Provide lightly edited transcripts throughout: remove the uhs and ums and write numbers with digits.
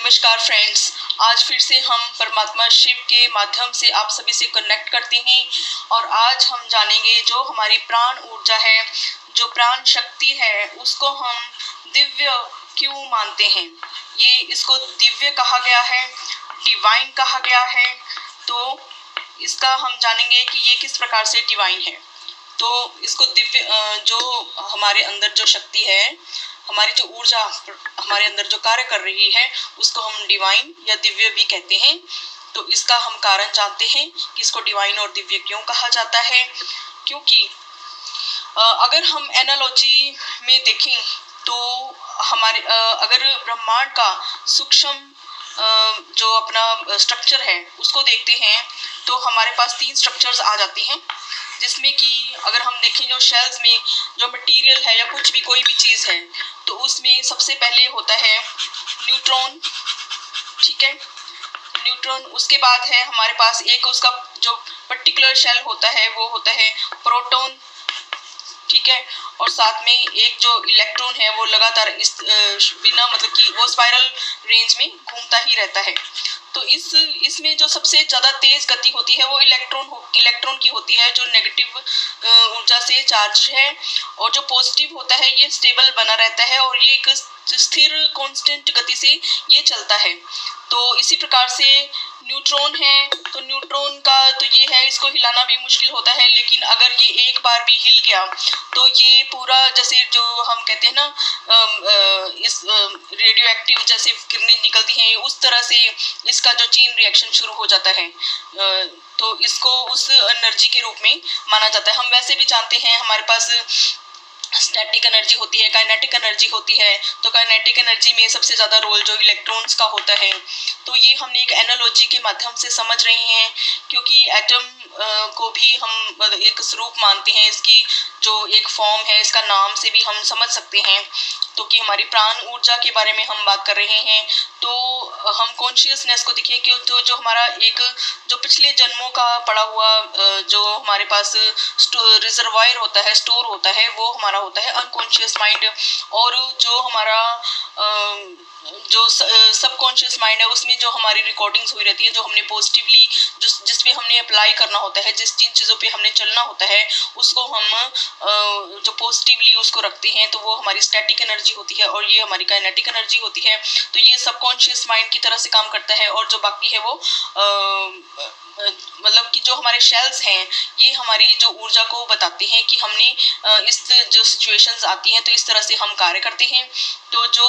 नमस्कार फ्रेंड्स, आज फिर से हम परमात्मा शिव के माध्यम से आप सभी से कनेक्ट करते हैं और आज हम जानेंगे जो हमारी प्राण ऊर्जा है, जो प्राण शक्ति है, उसको हम दिव्य क्यों मानते हैं। ये इसको दिव्य कहा गया है, डिवाइन कहा गया है। तो इसका हम जानेंगे कि ये किस प्रकार से डिवाइन है। तो इसको दिव्य जो हमारे अंदर जो शक्ति है, हमारी जो ऊर्जा हमारे अंदर जो कार्य कर रही है, उसको हम डिवाइन या दिव्य भी कहते हैं। तो इसका हम कारण जानते हैं कि इसको डिवाइन और दिव्य क्यों कहा जाता है। क्योंकि अगर हम एनालॉजी में देखें तो हमारे अगर ब्रह्मांड का सूक्ष्म जो अपना स्ट्रक्चर है उसको देखते हैं तो हमारे पास 3 स्ट्रक्चर्स आ जाती हैं, जिसमें कि अगर हम देखें जो शेल्स में जो मटेरियल है या कुछ भी कोई भी चीज़ है तो उसमें सबसे पहले होता है न्यूट्रॉन। ठीक है, न्यूट्रॉन। उसके बाद है हमारे पास एक उसका जो पर्टिकुलर शेल होता है वो होता है प्रोटॉन। ठीक है, और साथ में एक जो इलेक्ट्रॉन है वो लगातार इस बिना मतलब कि वो स्पाइरल रेंज में घूमता ही रहता है। तो इसमें जो सबसे ज़्यादा तेज गति होती है वो इलेक्ट्रॉन की होती है, जो नेगेटिव ऊर्जा से चार्ज है, और जो पॉजिटिव होता है ये स्टेबल बना रहता है और ये एक स्थिर कांस्टेंट गति से ये चलता है। तो इसी प्रकार से न्यूट्रॉन है, तो न्यूट्रॉन का तो ये है, इसको हिलाना भी मुश्किल होता है, लेकिन अगर ये एक बार भी हिल गया तो ये पूरा जैसे जो हम कहते हैं ना इस रेडियो एक्टिव जैसे किरणें निकलती हैं, उस तरह से इसका जो चेन रिएक्शन शुरू हो जाता है। तो इसको उस एनर्जी के रूप में माना जाता है। हम वैसे भी जानते हैं हमारे पास स्टैटिक एनर्जी होती है, काइनेटिक एनर्जी होती है। तो काइनेटिक एनर्जी में सबसे ज़्यादा रोल जो इलेक्ट्रॉन्स का होता है। तो ये हमने एक एनालॉजी के माध्यम से समझ रहे हैं, क्योंकि एटम को भी हम एक स्वरूप मानते हैं, इसकी जो एक फॉर्म है, इसका नाम से भी हम समझ सकते हैं। तो कि हमारी प्राण ऊर्जा के बारे में हम बात कर रहे हैं, तो हम कॉन्शियसनेस को देखिए कि जो हमारा एक जो पिछले जन्मों का पड़ा हुआ जो हमारे पास रिजर्वायर होता है, स्टोर होता है, वो हमारा होता है अनकॉन्शियस माइंड। और जो हमारा जो सबकॉन्शियस माइंड है उसमें जो हमारी रिकॉर्डिंग्स हुई रहती है, जो हमने पॉजिटिवली जिस पे हमने अप्लाई करना होता है, जिन चीज़ों पे हमने चलना होता है, उसको हम जो पॉजिटिवली उसको रखते हैं, तो वो हमारी स्टैटिक एनर्जी होती है और ये हमारी काइनेटिक एनर्जी होती है। तो ये सबकॉन्शियस माइंड की तरह से काम करता है, और जो बाकी है वो मतलब कि जो हमारे शेल्स हैं ये हमारी जो ऊर्जा को बताते हैं कि हमने इस जो सिचुएशंस आती हैं तो इस तरह से हम कार्य करते हैं। तो जो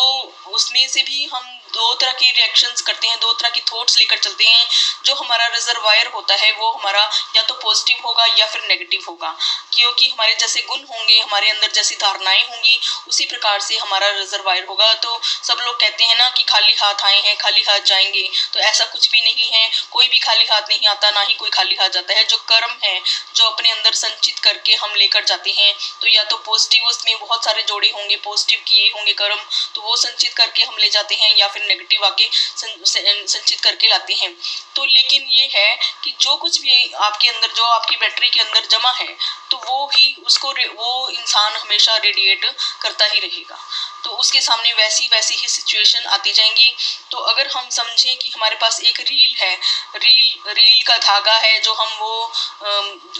उसमें से भी हम 2 तरह के रिएक्शंस करते हैं, 2 तरह की थॉट्स लेकर चलते हैं। जो हमारा रिजर्वायर होता है वो हमारा या तो पॉजिटिव होगा या फिर नेगेटिव होगा, क्योंकि हमारे जैसे गुण होंगे, हमारे अंदर जैसी धारणाएं होंगी, उसी प्रकार से हमारा रिजर्वायर होगा। तो सब लोग कहते हैं ना कि खाली हाथ आए हैं खाली हाथ जाएंगे, तो ऐसा कुछ भी नहीं है। कोई भी खाली हाथ नहीं आता, ना ही कोई खाली हाथ जाता है। जो कर्म है जो अपने अंदर संचित करके हम लेकर जाते हैं, तो या तो पॉजिटिव उसमें बहुत सारे जोड़े होंगे, पॉजिटिव किए होंगे कर्म, तो वो संचित करके हम ले जाते हैं, या फिर नेगेटिव आके संचित करके लाते हैं। तो लेकिन ये है कि जो कुछ भी आपके अंदर, जो आपकी बैटरी के अंदर जमा है, तो वो ही उसको वो इंसान हमेशा रेडिएट करता ही रहेगा। तो उसके सामने वैसी ही सिचुएशन आती जाएंगी। तो अगर हम समझें कि हमारे पास एक रील है, रील का धागा है, जो हम वो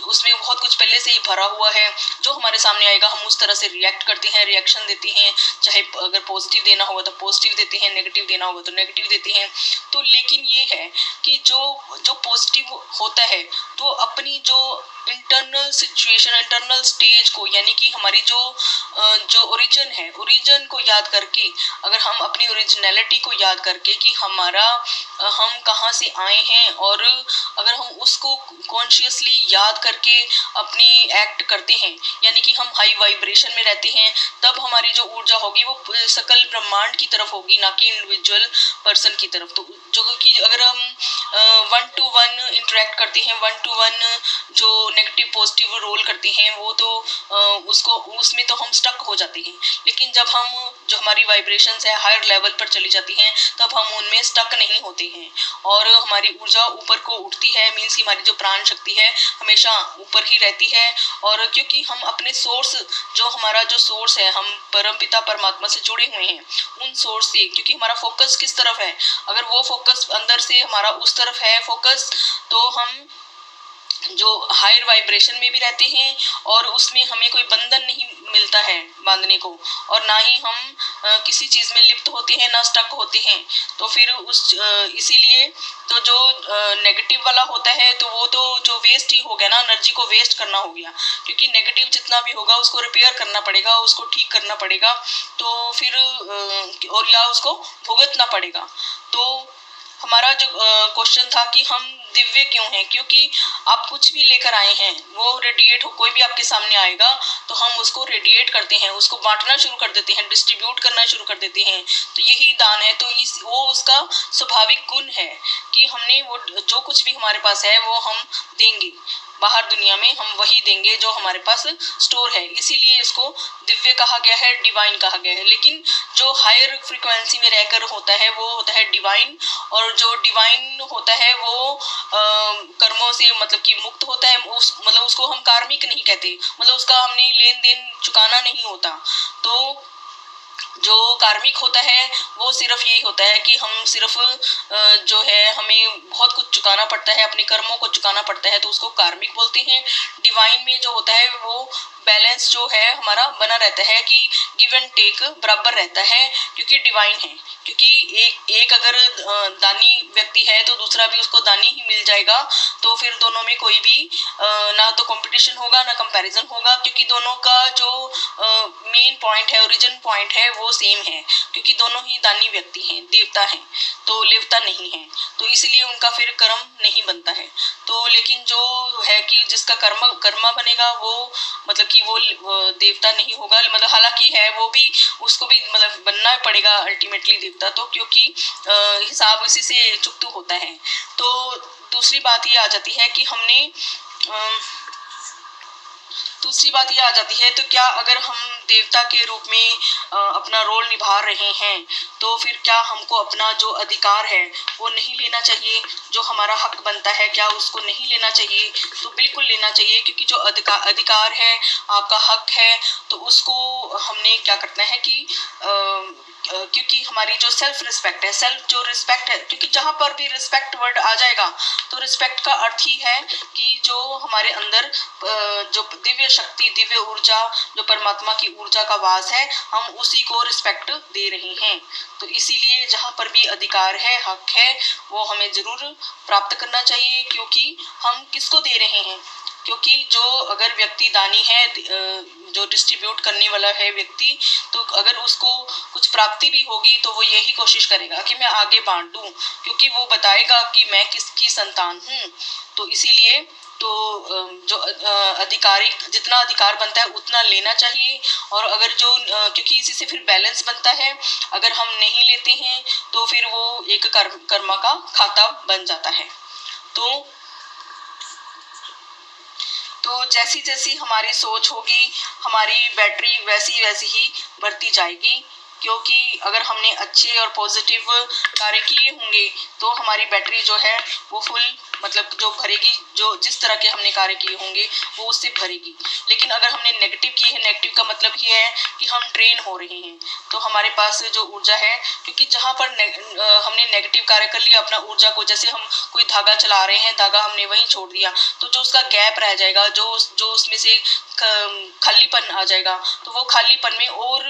उसमें बहुत कुछ पहले से ही भरा हुआ है, जो हमारे सामने आएगा हम उस तरह से रिएक्ट करते हैं, रिएक्शन देते हैं। चाहे अगर पॉजिटिव देना होगा तो पॉजिटिव देते हैं, नेगेटिव देना होगा तो नेगेटिव देते हैं। तो लेकिन ये है कि जो पॉजिटिव होता है तो अपनी जो इंटरनल सिचुएशन, इंटरनल स्टेज को, यानी कि हमारी जो ओरिजिन है, ओरिजिन को याद करके, अगर हम अपनी ओरिजिनलिटी को याद करके कि हम कहाँ से आए हैं, और अगर हम उसको कॉन्शियसली याद करके अपनी एक्ट करते हैं, यानी कि हम हाई वाइब्रेशन में रहते हैं, तब हमारी जो ऊर्जा होगी वो सकल ब्रह्मांड की तरफ होगी, ना कि इंडिविजुअल पर्सन की तरफ। तो जो कि अगर हम 1 to 1 इंटरेक्ट करते हैं, 1 टू वन जो नेगेटिव पॉजिटिव रोल करती हैं वो तो उसको उसमें तो हम स्टक हो जाते हैं। लेकिन जब हम जो हमारी वाइब्रेशंस है हायर लेवल पर चली जाती हैं तब हम उनमें स्टक नहीं होते हैं और हमारी ऊर्जा ऊपर को उठती है। मीन्स की हमारी जो प्राण शक्ति है हमेशा ऊपर ही रहती है। और क्योंकि हम अपने सोर्स, जो हमारा जो सोर्स है, हम परमपिता परमात्मा से जुड़े हुए हैं उन सोर्स से, क्योंकि हमारा फोकस किस तरफ है, अगर वो फोकस अंदर से हमारा उस तरफ है फोकस, तो हम जो हायर वाइब्रेशन में भी रहते हैं और उसमें हमें कोई बंधन नहीं मिलता है बांधने को, और ना ही हम किसी चीज़ में लिप्त होते हैं, ना स्टक होते हैं। तो फिर इसीलिए तो जो नेगेटिव वाला होता है तो वो तो जो वेस्ट ही हो गया ना, एनर्जी को वेस्ट करना हो गया, क्योंकि नेगेटिव जितना भी होगा उसको रिपेयर करना पड़ेगा, उसको ठीक करना पड़ेगा, तो फिर और या उसको भुगतना पड़ेगा। तो हमारा जो क्वेश्चन था कि हम दिव्य क्यों हैं, क्योंकि आप कुछ भी लेकर आए हैं वो रेडिएट हो, कोई भी आपके सामने आएगा तो हम उसको रेडिएट करते हैं, उसको बांटना शुरू कर देते हैं, डिस्ट्रीब्यूट करना शुरू कर देते हैं। तो यही दान है। तो वो उसका स्वाभाविक गुण है कि हमने वो जो कुछ भी हमारे पास है वो हम देंगे बाहर दुनिया में, हम वही देंगे जो हमारे पास स्टोर है। इसीलिए इसको दिव्य कहा गया है, डिवाइन कहा गया है। लेकिन जो हायर फ्रीक्वेंसी में रहकर होता है वो होता है डिवाइन, और जो डिवाइन होता है वो कर्मों से मतलब कि मुक्त होता है। मतलब उसको हम कार्मिक नहीं कहते, मतलब उसका हमने लेन देन चुकाना नहीं होता। तो जो कार्मिक होता है वो सिर्फ यही होता है कि हम सिर्फ जो है हमें बहुत कुछ चुकाना पड़ता है, अपने कर्मों को चुकाना पड़ता है, तो उसको कार्मिक बोलते हैं। डिवाइन में जो होता है वो बैलेंस जो है हमारा बना रहता है कि गिव एंड टेक बराबर रहता है, क्योंकि डिवाइन है। क्योंकि एक अगर दानी व्यक्ति है तो दूसरा भी उसको दानी ही मिल जाएगा, तो फिर दोनों में कोई भी ना तो कंपटीशन होगा ना कंपैरिजन होगा, क्योंकि दोनों का जो मेन पॉइंट है, ओरिजिन पॉइंट है वो सेम है, क्योंकि दोनों ही दानी व्यक्ति हैं, देवता हैं, तो लेवता नहीं है, तो इसलिए उनका फिर कर्म नहीं बनता है। तो लेकिन जो है कि जिसका कर्मा बनेगा वो मतलब कि वो देवता नहीं होगा, मतलब हालांकि है वो भी, उसको भी मतलब बनना पड़ेगा अल्टीमेटली देवता, तो क्योंकि हिसाब इसी से चुकतू होता है। तो दूसरी बात ये आ जाती है कि हमने दूसरी बात ये आ जाती है, तो क्या अगर हम देवता के रूप में अपना रोल निभा रहे हैं तो फिर क्या हमको अपना जो अधिकार है वो नहीं लेना चाहिए, जो हमारा हक बनता है क्या उसको नहीं लेना चाहिए? तो बिल्कुल लेना चाहिए, क्योंकि जो अधिकार है, आपका हक है, तो उसको हमने क्या करना है कि क्योंकि हमारी जो सेल्फ रिस्पेक्ट है, सेल्फ जो रिस्पेक्ट है, क्योंकि जहाँ पर भी रिस्पेक्ट वर्ड आ जाएगा तो रिस्पेक्ट का अर्थ ही है कि जो हमारे अंदर जो दिव्य शक्ति, दिव्य ऊर्जा, जो परमात्मा की ऊर्जा का वास है, हम उसी को रिस्पेक्ट दे रहे हैं। तो इसीलिए जहाँ पर भी अधिकार है, हक है, वो हमें जरूर प्राप्त करना चाहिए, क्योंकि हम किसको दे रहे हैं? क्योंकि जो अगर व्यक्ति दानी है, जो डिस्ट्रीब्यूट करने वाला है व्यक्ति, तो अगर उसको कुछ प्राप्ति भी होगी तो वो यही कोशिश करेगा कि मैं आगे बांट दूं, क्योंकि वो बताएगा कि मैं किसकी संतान हूँ। तो इसीलिए तो जो अधिकारी, जितना अधिकार बनता है उतना लेना चाहिए। और अगर जो क्योंकि इसी से फिर बैलेंस बनता है, अगर हम नहीं लेते हैं तो फिर वो एक कर्मा का खाता बन जाता है। तो जैसी जैसी हमारी सोच होगी, हमारी बैटरी वैसी वैसी ही बढ़ती जाएगी, क्योंकि अगर हमने अच्छे और पॉजिटिव कार्य किए होंगे तो हमारी बैटरी जो है वो फुल मतलब जो भरेगी, जो जिस तरह के हमने कार्य किए होंगे वो उससे भरेगी। लेकिन अगर हमने नेगेटिव किए हैं, नेगेटिव का मतलब ये है कि हम ड्रेन हो रहे हैं, तो हमारे पास जो ऊर्जा है, क्योंकि जहाँ पर हमने नेगेटिव कार्य कर लिया, अपना ऊर्जा को, जैसे हम कोई धागा चला रहे हैं, धागा हमने वहीं छोड़ दिया, तो जो उसका गैप रह जाएगा, जो उसमें से खालीपन आ जाएगा, तो वो खालीपन में और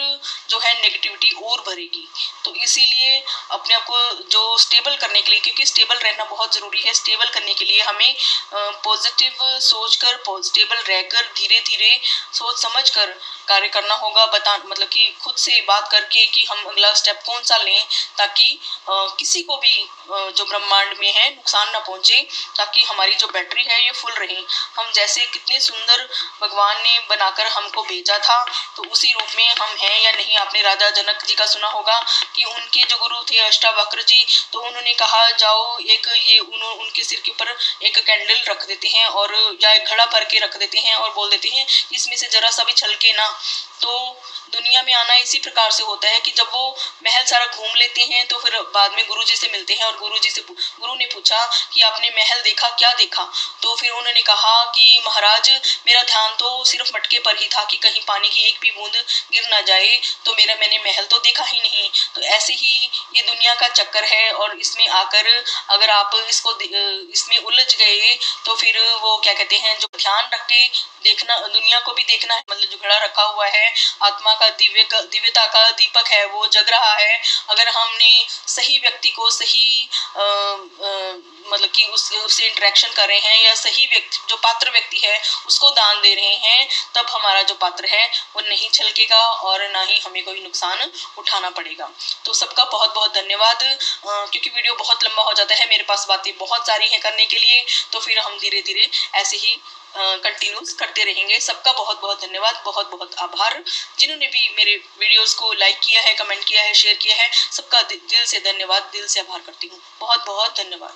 जो है नेगेटिविटी और भरेगी। तो इसीलिए अपने आप को जो स्टेबल करने के लिए, क्योंकि स्टेबल रहना बहुत ज़रूरी है, स्टेबल करने के लिए हमें पॉजिटिव सोचकर, स्टेबल रहकर, धीरे धीरे सोच समझ कर कार्य करना होगा, मतलब कि खुद से बात करके कि हम अगला स्टेप कौन सा लें, ताकि किसी को भी जो ब्रह्मांड में है नुकसान ना पहुंचे, ताकि हमारी जो बैटरी है ये फुल रहे। हम जैसे कितने सुंदर भगवान ने बनाकर हमको भेजा था, तो उसी रूप में हम हैं या नहीं। आपने राजा जनक जी का सुना होगा कि उनके जो गुरु थे अष्टावक्र जी, तो उन्होंने कहा जाओ एक ये उनके सिर के ऊपर एक कैंडल रख देते हैं और या एक घड़ा भर के रख देते हैं और बोल देते हैं इसमें से जरा सा भी छलके ना। तो दुनिया में आना इसी प्रकार से होता है कि जब वो महल सारा घूम लेते हैं तो फिर बाद में गुरु जी से मिलते हैं, और गुरु ने पूछा कि आपने महल देखा, क्या देखा? तो फिर उन्होंने कहा कि महाराज मेरा ध्यान तो सिर्फ मटके पर ही था कि कहीं पानी की एक भी बूंद गिर ना जाए, तो मैंने महल तो देखा ही नहीं। तो ऐसे ही ये दुनिया का चक्कर है, और इसमें आकर अगर आप इसमें उलझ गए तो फिर वो क्या कहते हैं, जो ध्यान रख के देखना, दुनिया को भी देखना है, मतलब जो घड़ा रखा हुआ है आत्मा का दिव्यता का दीपक है वो जग रहा है। अगर हमने सही व्यक्ति को सही मतलब कि उससे इंटरेक्शन कर रहे हैं, या सही व्यक्ति जो पात्र व्यक्ति है उसको दान दे रहे हैं, तब हमारा जो पात्र है वो नहीं छलकेगा और ना ही हमें कोई नुकसान उठाना पड़ेगा। तो सबका बहुत बहुत धन्यवाद। क्योंकि वीडियो बहुत लंबा हो जाता है, मेरे पास बातें बहुत सारी हैं करने के लिए, तो फिर हम धीरे धीरे ऐसे ही कंटिन्यूस करते रहेंगे। सबका बहुत बहुत धन्यवाद, बहुत बहुत आभार। जिन्होंने भी मेरे वीडियोस को लाइक किया है, कमेंट किया है, शेयर किया है, सबका दिल से धन्यवाद, दिल से आभार करती हूँ। बहुत बहुत धन्यवाद।